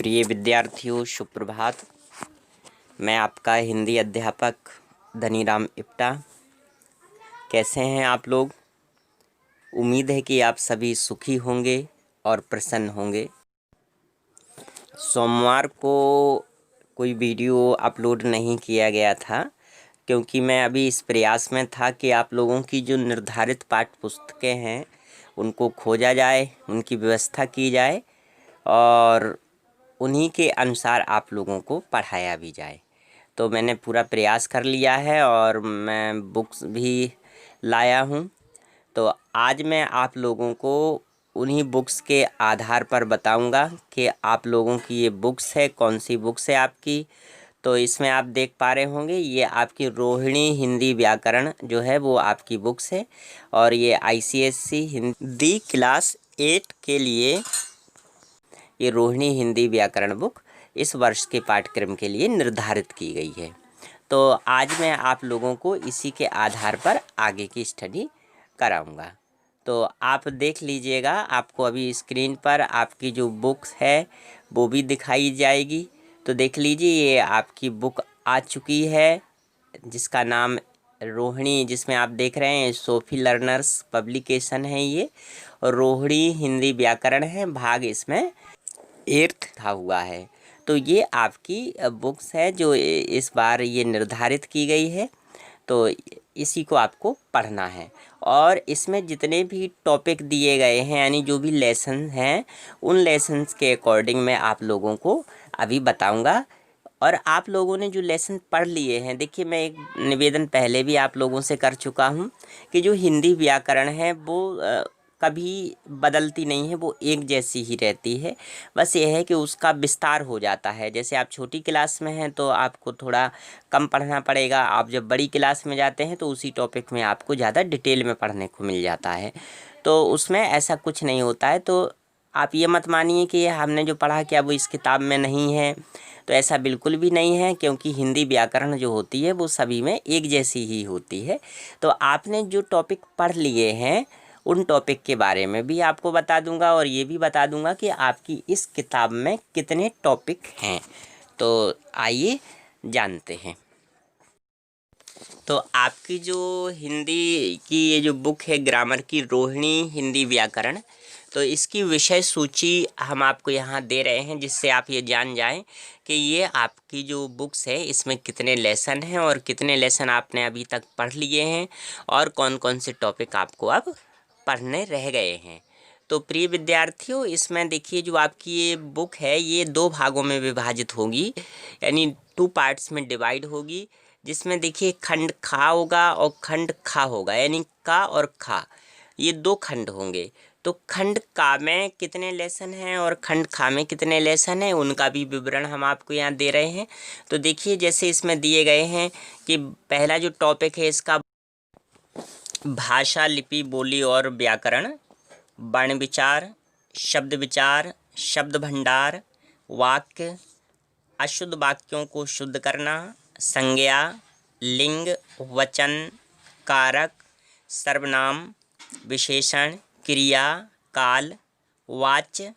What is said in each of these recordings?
प्रिय विद्यार्थियों, सुप्रभात। मैं आपका हिंदी अध्यापक धनीराम इप्टा। कैसे हैं आप लोग? उम्मीद है कि आप सभी सुखी होंगे और प्रसन्न होंगे। सोमवार को कोई वीडियो अपलोड नहीं किया गया था क्योंकि मैं अभी इस प्रयास में था कि आप लोगों की जो निर्धारित पाठ्य पुस्तकें हैं उनको खोजा जाए, उनकी व्यवस्था की जाए और उन्हीं के अनुसार आप लोगों को पढ़ाया भी जाए। तो मैंने पूरा प्रयास कर लिया है और मैं बुक्स भी लाया हूँ। तो आज मैं आप लोगों को उन्हीं बुक्स के आधार पर बताऊंगा कि आप लोगों की ये बुक्स है, कौन सी बुक्स है आपकी। तो इसमें आप देख पा रहे होंगे ये आपकी रोहिणी हिंदी व्याकरण जो है वो आपकी बुक्स है और ये ICSE हिंदी क्लास 8 के लिए ये रोहिणी हिंदी व्याकरण बुक इस वर्ष के पाठ्यक्रम के लिए निर्धारित की गई है। तो आज मैं आप लोगों को इसी के आधार पर आगे की स्टडी कराऊंगा। तो आप देख लीजिएगा, आपको अभी स्क्रीन पर आपकी जो बुक्स है वो भी दिखाई जाएगी। तो देख लीजिए, ये आपकी बुक आ चुकी है जिसका नाम रोहिणी, जिसमें आप देख रहे हैं सोफी लर्नर्स पब्लिकेशन है ये, और रोहिणी हिंदी व्याकरण है, भाग इसमें 8 था हुआ है। तो ये आपकी बुक्स है जो इस बार ये निर्धारित की गई है। तो इसी को आपको पढ़ना है और इसमें जितने भी टॉपिक दिए गए हैं यानी जो भी लेसन हैं उन लेसन्स के अकॉर्डिंग मैं आप लोगों को अभी बताऊंगा। और आप लोगों ने जो लेसन पढ़ लिए हैं, देखिए मैं एक निवेदन पहले भी आप लोगों से कर चुका हूं कि जो हिंदी व्याकरण है वो कभी बदलती नहीं है, वो एक जैसी ही रहती है। बस ये है कि उसका विस्तार हो जाता है। जैसे आप छोटी क्लास में हैं तो आपको थोड़ा कम पढ़ना पड़ेगा, आप जब बड़ी क्लास में जाते हैं तो उसी टॉपिक में आपको ज़्यादा डिटेल में पढ़ने को मिल जाता है। तो उसमें ऐसा कुछ नहीं होता है। तो आप ये मत मानिए कि हमने जो पढ़ा क्या वो इस किताब में नहीं है, तो ऐसा बिल्कुल भी नहीं है, क्योंकि हिंदी व्याकरण जो होती है वो सभी में एक जैसी ही होती है। तो आपने जो टॉपिक पढ़ लिए हैं उन टॉपिक के बारे में भी आपको बता दूंगा और ये भी बता दूंगा कि आपकी इस किताब में कितने टॉपिक हैं। तो आइए जानते हैं। तो आपकी जो हिंदी की ये जो बुक है ग्रामर की, रोहिणी हिंदी व्याकरण, तो इसकी विषय सूची हम आपको यहाँ दे रहे हैं जिससे आप ये जान जाएं कि ये आपकी जो बुक्स है इसमें कितने लेसन हैं और कितने लेसन आपने अभी तक पढ़ लिए हैं और कौन कौन से टॉपिक आपको अब पढ़ने रह गए हैं। तो प्रिय विद्यार्थियों, इसमें देखिए जो आपकी ये बुक है ये 2 भागों में विभाजित होगी, यानी 2 पार्ट्स में डिवाइड होगी, जिसमें देखिए खंड खा होगा और खंड खा होगा, यानी का और खा ये 2 खंड होंगे। तो खंड का में कितने लेसन हैं और खंड खा में कितने लेसन हैं उनका भी विवरण हम आपको यहाँ दे रहे हैं। तो देखिए जैसे इसमें दिए गए हैं कि पहला जो टॉपिक है इसका भाषा, लिपि, बोली और व्याकरण, वर्ण विचार, शब्द विचार, शब्द भंडार, वाक्य, अशुद्ध वाक्यों को शुद्ध करना, संज्ञा, लिंग, वचन, कारक, सर्वनाम, विशेषण, क्रिया, काल, वाच्य,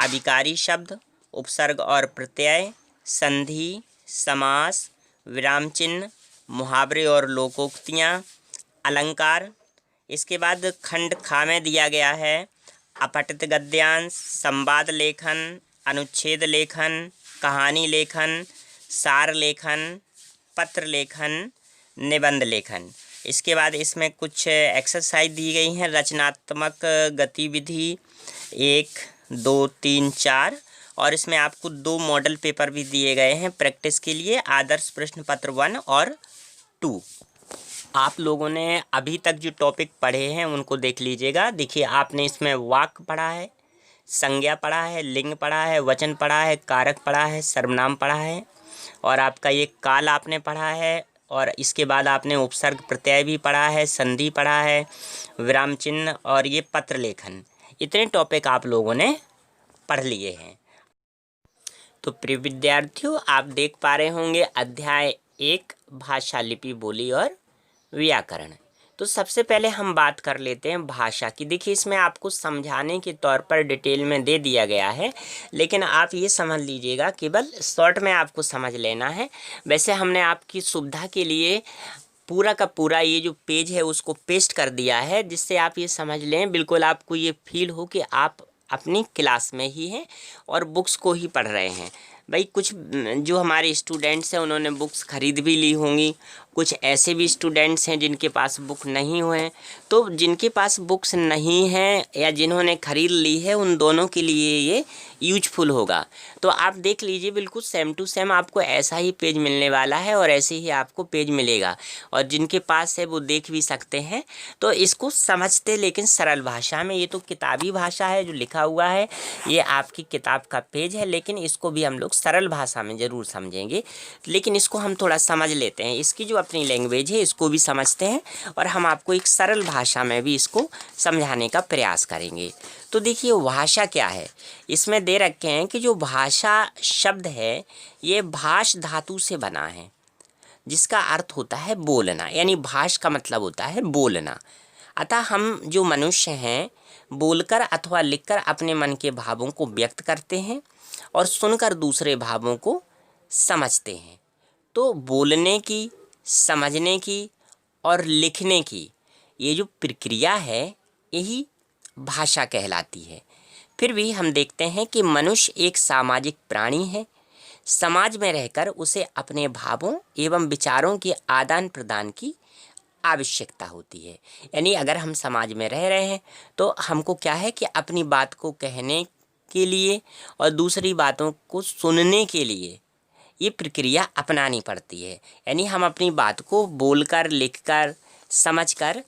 अभिकारी शब्द, उपसर्ग और प्रत्यय, संधि, समास, विराम चिन्ह, मुहावरे और लोकोक्तियाँ, अलंकार। इसके बाद खंड खा में दिया गया है अपठित गद्यांश, संवाद लेखन, अनुच्छेद लेखन, कहानी लेखन, सार लेखन, पत्र लेखन, निबंध लेखन। इसके बाद इसमें कुछ एक्सरसाइज दी गई हैं, रचनात्मक गतिविधि 1, 2, 3, 4, और इसमें आपको 2 मॉडल पेपर भी दिए गए हैं प्रैक्टिस के लिए, आदर्श प्रश्न पत्र 1 और 2। आप लोगों ने अभी तक जो टॉपिक पढ़े हैं उनको देख लीजिएगा। देखिए आपने इसमें वाक्य पढ़ा है, संज्ञा पढ़ा है, लिंग पढ़ा है, वचन पढ़ा है, कारक पढ़ा है, सर्वनाम पढ़ा है, और आपका ये काल आपने पढ़ा है, और इसके बाद आपने उपसर्ग प्रत्यय भी पढ़ा है, संधि पढ़ा है, विराम चिन्ह और ये पत्र लेखन। इतने टॉपिक आप लोगों ने पढ़ लिए हैं। तो प्रिय विद्यार्थियों, आप देख पा रहे होंगे अध्याय 1 भाषा, लिपि, बोली और व्याकरण। तो सबसे पहले हम बात कर लेते हैं भाषा की। देखिए इसमें आपको समझाने के तौर पर डिटेल में दे दिया गया है, लेकिन आप ये समझ लीजिएगा, केवल शॉर्ट में आपको समझ लेना है। वैसे हमने आपकी सुविधा के लिए पूरा का पूरा ये जो पेज है उसको पेस्ट कर दिया है, जिससे आप ये समझ लें, बिल्कुल आपको ये फील हो कि आप अपनी क्लास में ही हैं और बुक्स को ही पढ़ रहे हैं। भाई कुछ जो हमारे स्टूडेंट्स हैं उन्होंने बुक्स ख़रीद भी ली होंगी, कुछ ऐसे भी स्टूडेंट्स हैं जिनके पास बुक नहीं हुए। तो जिनके पास बुक्स नहीं हैं या जिन्होंने ख़रीद ली है, उन दोनों के लिए ये यूजफुल होगा। तो आप देख लीजिए, बिल्कुल सेम टू सेम आपको ऐसा ही पेज मिलने वाला है और ऐसे ही आपको पेज मिलेगा, और जिनके पास है वो देख भी सकते हैं। तो इसको समझते लेकिन सरल भाषा में, ये तो किताबी भाषा है जो लिखा हुआ है, ये आपकी किताब का पेज है, लेकिन इसको भी हम लोग सरल भाषा में ज़रूर समझेंगे। लेकिन इसको हम थोड़ा समझ लेते हैं, इसकी जो अपनी लैंग्वेज है इसको भी समझते हैं, और हम आपको एक सरल भाषा में भी इसको समझाने का प्रयास करेंगे। तो देखिए भाषा क्या है, इसमें दे रखे हैं कि जो भाषा शब्द है ये भाष धातु से बना है, जिसका अर्थ होता है बोलना, यानी भाष का मतलब होता है बोलना। अतः हम जो मनुष्य हैं बोलकर अथवा लिखकर अपने मन के भावों को व्यक्त करते हैं और सुनकर दूसरे भावों को समझते हैं। तो बोलने की, समझने की और लिखने की ये जो प्रक्रिया है यही भाषा कहलाती है। फिर भी हम देखते हैं कि मनुष्य एक सामाजिक प्राणी है। समाज में रहकर उसे अपने भावों एवं विचारों के आदान प्रदान की आवश्यकता होती है। यानी अगर हम समाज में रह रहे हैं तो हमको क्या है कि अपनी बात को कहने के लिए और दूसरी बातों को सुनने के लिए ये प्रक्रिया अपनानी पड़ती है। यानी हम अपनी बात को बोलकर, लिखकर, समझकर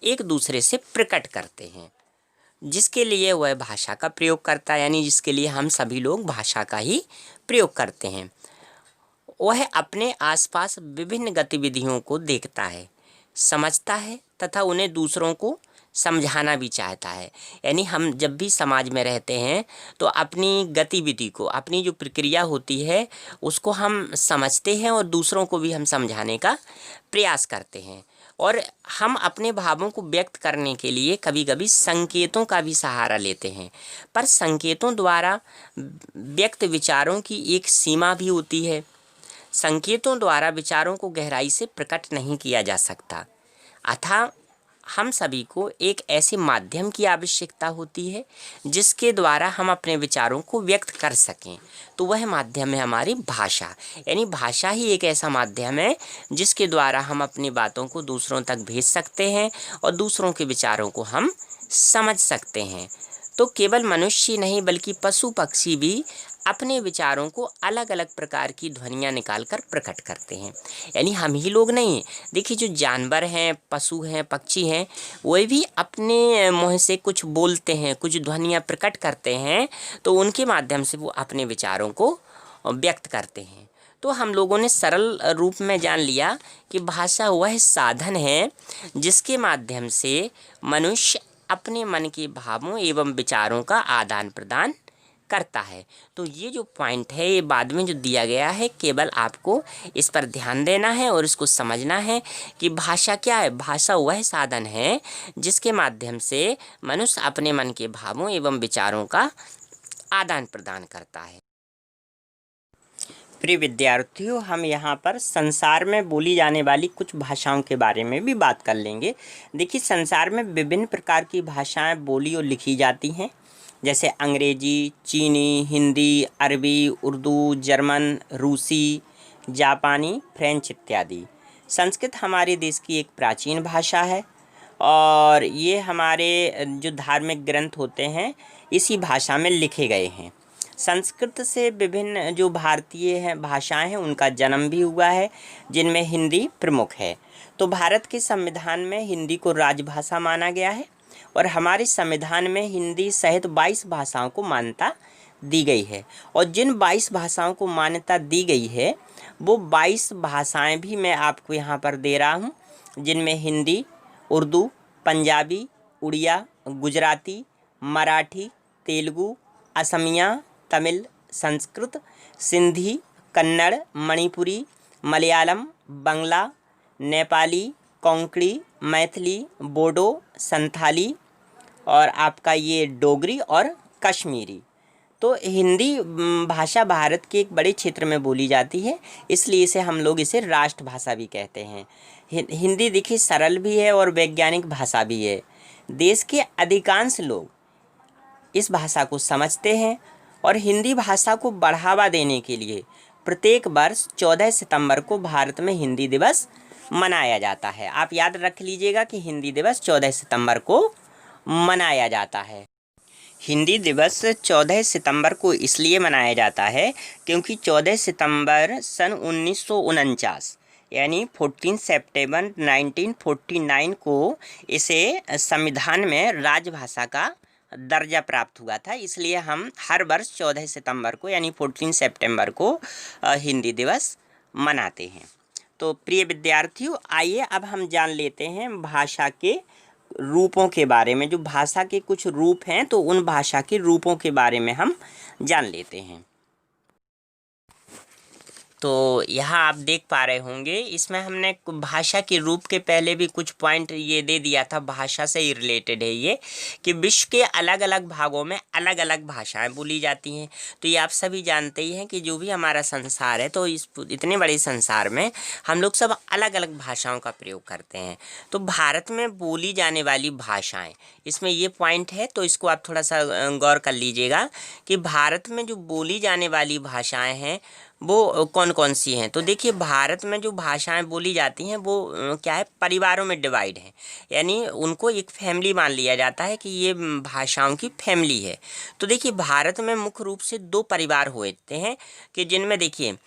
एक दूसरे से प्रकट करते हैं, जिसके लिए वह भाषा का प्रयोग करता है, यानी जिसके लिए हम सभी लोग भाषा का ही प्रयोग करते हैं। वह अपने आसपास विभिन्न गतिविधियों को देखता है, समझता है तथा उन्हें दूसरों को समझाना भी चाहता है। यानी हम जब भी समाज में रहते हैं तो अपनी गतिविधि को, अपनी जो प्रक्रिया होती है उसको हम समझते हैं और दूसरों को भी हम समझाने का प्रयास करते हैं। और हम अपने भावों को व्यक्त करने के लिए कभी कभी संकेतों का भी सहारा लेते हैं, पर संकेतों द्वारा व्यक्त विचारों की एक सीमा भी होती है। संकेतों द्वारा विचारों को गहराई से प्रकट नहीं किया जा सकता। अतः हम सभी को एक ऐसे माध्यम की आवश्यकता होती है जिसके द्वारा हम अपने विचारों को व्यक्त कर सकें। तो वह माध्यम है हमारी भाषा। यानी भाषा ही एक ऐसा माध्यम है जिसके द्वारा हम अपनी बातों को दूसरों तक भेज सकते हैं और दूसरों के विचारों को हम समझ सकते हैं। तो केवल मनुष्य नहीं बल्कि पशु पक्षी भी अपने विचारों को अलग अलग प्रकार की ध्वनियाँ निकालकर प्रकट करते हैं। यानी हम ही लोग नहीं, देखिए जो जानवर हैं, पशु हैं, पक्षी हैं, वे भी अपने मुँह से कुछ बोलते हैं, कुछ ध्वनियाँ प्रकट करते हैं, तो उनके माध्यम से वो अपने विचारों को व्यक्त करते हैं। तो हम लोगों ने सरल रूप में जान लिया कि भाषा वह साधन है जिसके माध्यम से मनुष्य अपने मन के भावों एवं विचारों का आदान प्रदान करता है। तो ये जो पॉइंट है ये बाद में जो दिया गया है, केवल आपको इस पर ध्यान देना है और इसको समझना है कि भाषा क्या है। भाषा वह साधन है जिसके माध्यम से मनुष्य अपने मन के भावों एवं विचारों का आदान प्रदान करता है। प्रिय विद्यार्थियों, हम यहाँ पर संसार में बोली जाने वाली कुछ भाषाओं के बारे में भी बात कर लेंगे। देखिए संसार में विभिन्न प्रकार की भाषाएं बोली और लिखी जाती हैं, जैसे अंग्रेजी, चीनी, हिंदी, अरबी, उर्दू, जर्मन, रूसी, जापानी, फ्रेंच इत्यादि। संस्कृत हमारे देश की एक प्राचीन भाषा है और ये हमारे जो धार्मिक ग्रंथ होते हैं इसी भाषा में लिखे गए हैं। संस्कृत से विभिन्न जो भारतीय हैं भाषाएं हैं उनका जन्म भी हुआ है, जिनमें हिंदी प्रमुख है। तो भारत के संविधान में हिंदी को राजभाषा माना गया है और हमारे संविधान में हिंदी सहित 22 भाषाओं को मान्यता दी गई है। और जिन 22 भाषाओं को मान्यता दी गई है वो 22 भाषाएं भी मैं आपको यहाँ पर दे रहा हूँ, जिनमें हिंदी, उर्दू, पंजाबी, उड़िया, गुजराती, मराठी, तेलुगु, असमिया, तमिल, संस्कृत, सिंधी, कन्नड़, मणिपुरी, मलयालम, बंगला, नेपाली, कोंकणी, मैथिली, बोडो, संथाली और आपका ये डोगरी और कश्मीरी। तो हिंदी भाषा भारत के एक बड़े क्षेत्र में बोली जाती है, इसलिए इसे हम लोग इसे राष्ट्रभाषा भी कहते हैं। हिंदी देखिए सरल भी है और वैज्ञानिक भाषा भी है। देश के अधिकांश लोग इस भाषा को समझते हैं और हिंदी भाषा को बढ़ावा देने के लिए प्रत्येक वर्ष 14 सितंबर को भारत में हिंदी दिवस मनाया जाता है। आप याद रख लीजिएगा कि हिंदी दिवस 14 सितंबर को मनाया जाता है। हिंदी दिवस 14 सितंबर को इसलिए मनाया जाता है क्योंकि 14 सितंबर सन 1949 यानी 14 सितंबर 1949 को इसे संविधान में राजभाषा का दर्जा प्राप्त हुआ था। इसलिए हम हर वर्ष 14 सितंबर को यानी 14 सितंबर को हिंदी दिवस मनाते हैं। तो प्रिय विद्यार्थियों, आइए अब हम जान लेते हैं भाषा के रूपों के बारे में। जो भाषा के कुछ रूप हैं तो उन भाषा के रूपों के बारे में हम जान लेते हैं। तो यहाँ आप देख पा रहे होंगे, इसमें हमने भाषा के रूप के पहले भी कुछ पॉइंट ये दे दिया था, भाषा से ही रिलेटेड है ये, कि विश्व के अलग अलग भागों में अलग अलग भाषाएं बोली जाती हैं। तो ये आप सभी जानते ही हैं कि जो भी हमारा संसार है, तो इस इतने बड़े संसार में हम लोग सब अलग अलग भाषाओं का प्रयोग करते हैं। तो भारत में बोली जाने वाली भाषाएँ, इसमें ये पॉइंट है, तो इसको आप थोड़ा सा गौर कर लीजिएगा कि भारत में जो बोली जाने वाली भाषाएँ हैं वो कौन कौन सी हैं। तो देखिए, भारत में जो भाषाएं बोली जाती हैं वो क्या है, परिवारों में डिवाइड हैं, यानी उनको एक फैमिली मान लिया जाता है कि ये भाषाओं की फैमिली है। तो देखिए, भारत में मुख्य रूप से दो परिवार होते हैं कि जिनमें देखिए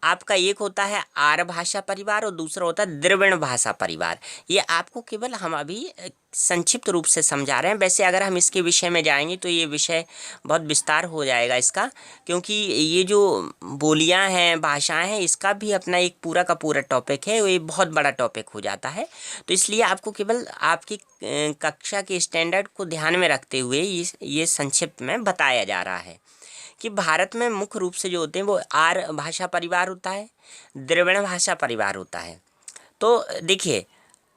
आपका एक होता है आर्य भाषा परिवार और दूसरा होता है द्रविड़ भाषा परिवार। ये आपको केवल हम अभी संक्षिप्त रूप से समझा रहे हैं। वैसे अगर हम इसके विषय में जाएंगे तो ये विषय बहुत विस्तार हो जाएगा इसका, क्योंकि ये जो बोलियां हैं, भाषाएं हैं, इसका भी अपना एक पूरा का पूरा टॉपिक है, ये बहुत बड़ा टॉपिक हो जाता है। तो इसलिए आपको केवल आपकी कक्षा के स्टैंडर्ड को ध्यान में रखते हुए ये संक्षिप्त में बताया जा रहा है कि भारत में मुख्य रूप से जो होते हैं वो आर्य भाषा परिवार होता है, द्रविड़ भाषा परिवार होता है। तो देखिए,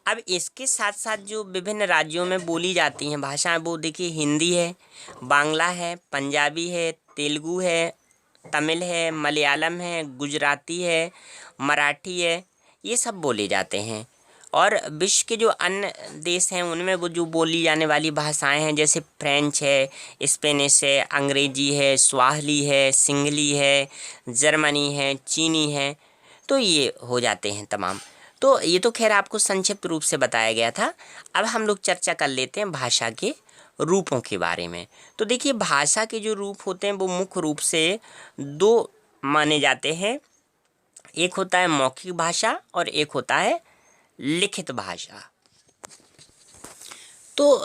अब इसके साथ साथ जो विभिन्न राज्यों में बोली जाती हैं भाषाएं, वो देखिए हिंदी है, बांग्ला है, पंजाबी है, तेलुगु है, तमिल है, मलयालम है, गुजराती है, मराठी है, ये सब बोले जाते हैं। और विश्व के जो अन्य देश हैं उनमें वो जो बोली जाने वाली भाषाएं हैं, जैसे फ्रेंच है, स्पेनिश है, अंग्रेजी है, स्वाहिली है, सिंहली है, जर्मनी है, चीनी है, तो ये हो जाते हैं तमाम। तो ये तो खैर आपको संक्षिप्त रूप से बताया गया था। अब हम लोग चर्चा कर लेते हैं भाषा के रूपों के बारे में। तो देखिए, भाषा के जो रूप होते हैं वो मुख्य रूप से दो माने जाते हैं। एक होता है मौखिक भाषा और एक होता है लिखित भाषा। तो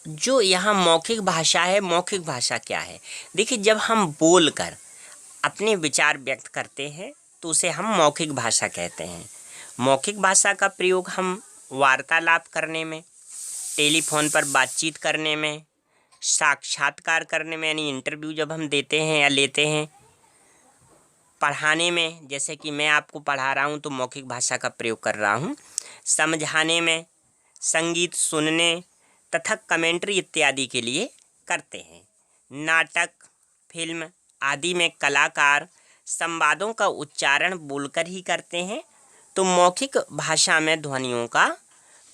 जो यहाँ मौखिक भाषा है, मौखिक भाषा क्या है? देखिए, जब हम बोलकर अपने विचार व्यक्त करते हैं तो उसे हम मौखिक भाषा कहते हैं। मौखिक भाषा का प्रयोग हम वार्तालाप करने में, टेलीफोन पर बातचीत करने में, साक्षात्कार करने में यानी इंटरव्यू जब हम देते हैं या लेते हैं, पढ़ाने में, जैसे कि मैं आपको पढ़ा रहा हूँ तो मौखिक भाषा का प्रयोग कर रहा हूँ, समझाने में, संगीत सुनने तथा कमेंट्री इत्यादि के लिए करते हैं। नाटक, फिल्म आदि में कलाकार संवादों का उच्चारण बोलकर ही करते हैं। तो मौखिक भाषा में ध्वनियों का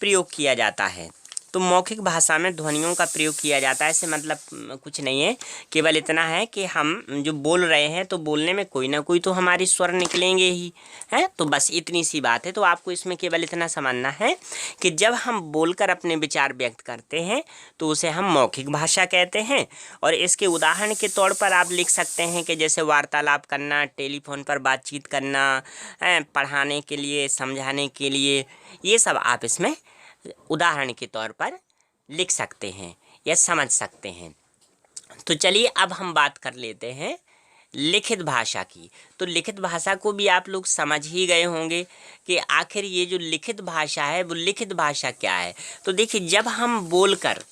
प्रयोग किया जाता है। तो मौखिक भाषा में ध्वनियों का प्रयोग किया जाता है, इससे मतलब कुछ नहीं है, केवल इतना है कि हम जो बोल रहे हैं तो बोलने में कोई ना कोई तो हमारे स्वर निकलेंगे ही, हैं। तो बस इतनी सी बात है। तो आपको इसमें केवल इतना समझना है कि जब हम बोलकर अपने विचार व्यक्त करते हैं तो उसे हम मौखिक भाषा कहते हैं। और इसके उदाहरण के तौर पर आप लिख सकते हैं कि जैसे वार्तालाप करना, टेलीफोन पर बातचीत करना, पढ़ाने के लिए, समझाने के लिए, ये सब आप इसमें उदाहरण के तौर पर लिख सकते हैं या समझ सकते हैं। तो चलिए अब हम बात कर लेते हैं लिखित भाषा की। तो लिखित भाषा को भी आप लोग समझ ही गए होंगे कि आखिर ये जो लिखित भाषा है वो लिखित भाषा क्या है। तो देखिए, जब हम बोलकर,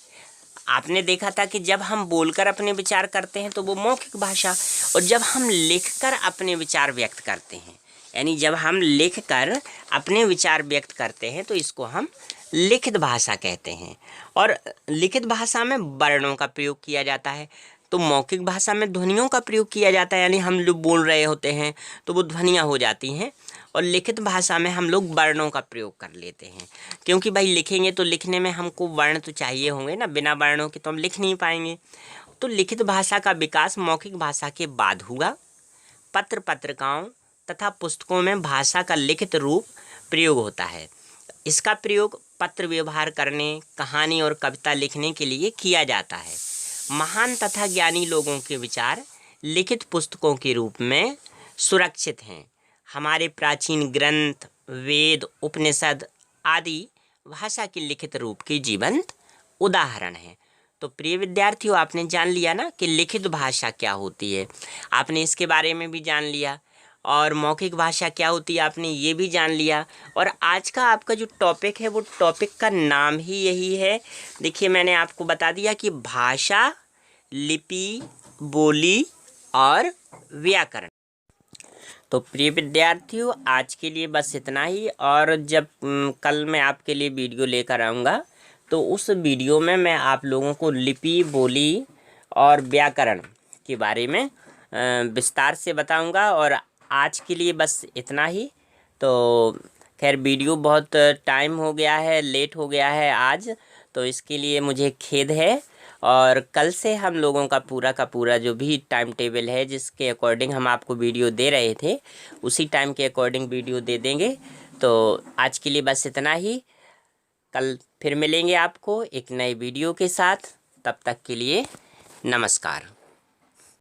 आपने देखा था कि जब हम बोलकर अपने विचार करते हैं तो वो मौखिक भाषा, और जब हम लिखकर अपने विचार व्यक्त करते हैं यानी जब हम लिख कर अपने विचार व्यक्त करते हैं तो इसको हम लिखित भाषा कहते हैं। और लिखित भाषा में वर्णों का प्रयोग किया जाता है, तो मौखिक भाषा में ध्वनियों का प्रयोग किया जाता है, यानी हम लोग बोल रहे होते हैं तो वो ध्वनियाँ हो जाती हैं। और लिखित भाषा में हम लोग वर्णों का प्रयोग कर लेते हैं, क्योंकि भाई लिखेंगे तो लिखने में हमको वर्ण तो चाहिए होंगे ना, बिना वर्णों के तो हम लिख नहीं पाएंगे। तो लिखित भाषा का विकास मौखिक भाषा के बाद हुआ। पत्र पत्रिकाओं तथा पुस्तकों में भाषा का लिखित रूप प्रयोग होता है। इसका प्रयोग पत्र व्यवहार करने, कहानी और कविता लिखने के लिए किया जाता है। महान तथा ज्ञानी लोगों के विचार लिखित पुस्तकों के रूप में सुरक्षित हैं। हमारे प्राचीन ग्रंथ, वेद, उपनिषद आदि भाषा के लिखित रूप के जीवंत उदाहरण हैं। तो प्रिय विद्यार्थियों, आपने जान लिया ना कि लिखित भाषा क्या होती है, आपने इसके बारे में भी जान लिया। और मौखिक भाषा क्या होती है आपने ये भी जान लिया। और आज का आपका जो टॉपिक है वो टॉपिक का नाम ही यही है। देखिए, मैंने आपको बता दिया कि भाषा, लिपि, बोली और व्याकरण। तो प्रिय विद्यार्थियों, आज के लिए बस इतना ही। और जब कल मैं आपके लिए वीडियो लेकर आऊँगा तो उस वीडियो में मैं आप लोगों को लिपि, बोली और व्याकरण के बारे में विस्तार से बताऊंगा। और आज के लिए बस इतना ही। तो खैर, वीडियो बहुत टाइम हो गया है, लेट हो गया है आज, तो इसके लिए मुझे खेद है। और कल से हम लोगों का पूरा जो भी टाइम टेबल है, जिसके अकॉर्डिंग हम आपको वीडियो दे रहे थे, उसी टाइम के अकॉर्डिंग वीडियो दे देंगे। तो आज के लिए बस इतना ही। कल फिर मिलेंगे आपको एक नए वीडियो के साथ। तब तक के लिए नमस्कार।